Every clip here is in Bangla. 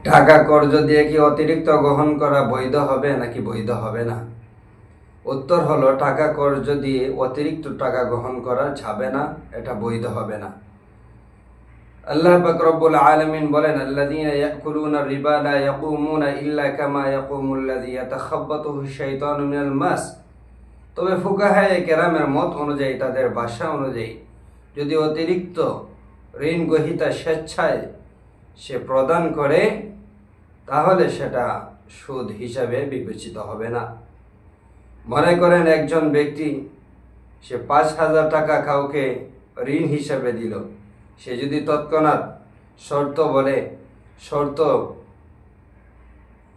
টাকা কর্জ দিয়ে কি অতিরিক্ত গ্রহণ করা বৈধ হবে নাকি বৈধ হবে না? উত্তর হলো, টাকা কর্জ দিয়ে অতিরিক্ত টাকা গ্রহণ করা যাবে না, এটা বৈধ হবে না। আল্লাহ পাক রব্বুল আলামিন বলেন, আল্লাযীনা ইয়াকুলুনা রিবা লা ইয়াকুমুনা ইল্লা কামা ইয়াকুমুল্লাযী ইয়াতাখাব্বাতুহু শাইতানু মিনাল মাস। তবে ফুকাহায়ে কেরামের মত অনুযায়ী, তাদের ভাষা অনুযায়ী, যদি অতিরিক্ত ঋণ গ্রহীতা স্বেচ্ছায় সে প্রদান করে, তাহলে সেটা সুদ হিসাবে বিবেচিত হবে না। মনে করেন একজন ব্যক্তি সে 5,000 টাকা কাউকে ঋণ হিসাবে দিল। সে যদি তৎক্ষণাৎ শর্ত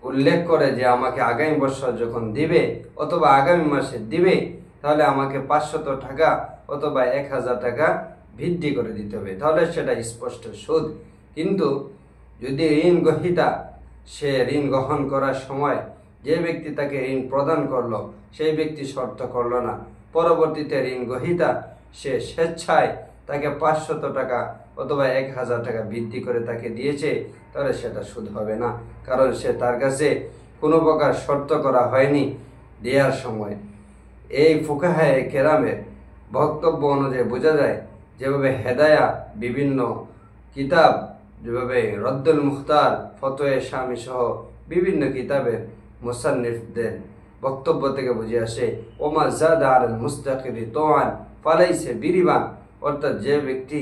উল্লেখ করে যে আমাকে আগামী বছর যখন দিবে অথবা আগামী মাসে দিবে, তাহলে আমাকে 500 টাকা অথবা 1,000 টাকা বৃদ্ধি করে দিতে হবে, তাহলে সেটা স্পষ্ট সুদ। কিন্তু যদি ঋণ গ্রহীতা সে ঋণ গ্রহণ করার সময় যে ব্যক্তি তাকে ঋণ প্রদান করলো সেই ব্যক্তি শর্ত করলো না, পরবর্তীতে ঋণ গ্রহীতা সে স্বেচ্ছায় তাকে 500 টাকা অথবা 1,000 টাকা বৃদ্ধি করে তাকে দিয়েছে, তাহলে সেটা সুদ হবে না, কারণ সে তার কাছে কোনো প্রকার শর্ত করা হয়নি দেওয়ার সময়। এই ফুকাহায়ে কেরামের বক্তব্য অনুযায়ী বোঝা যায়, যেভাবে হেদায়া বিভিন্ন কিতাব, যেভাবে রদ্দুল মুখতার, ফতোয়ে শামী সহ বিভিন্ন কিতাবের মুসান্নিফদের বক্তব্য থেকে বুঝে আসে, ওমা জাদা আলাল মুস্তাকিরি তোয়ান ফালাইসে বিরিবান। অর্থাৎ যে ব্যক্তি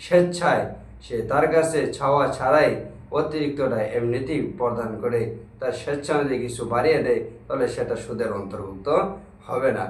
স্বেচ্ছায় সে তার কাছে ছাওয়া ছাড়াই অতিরিক্তটা এমনিতেই প্রদান করে, তার স্বেচ্ছা অনুযায়ী কিছু বাড়িয়ে দেয়, তাহলে সেটা সুদের অন্তর্ভুক্ত হবে না।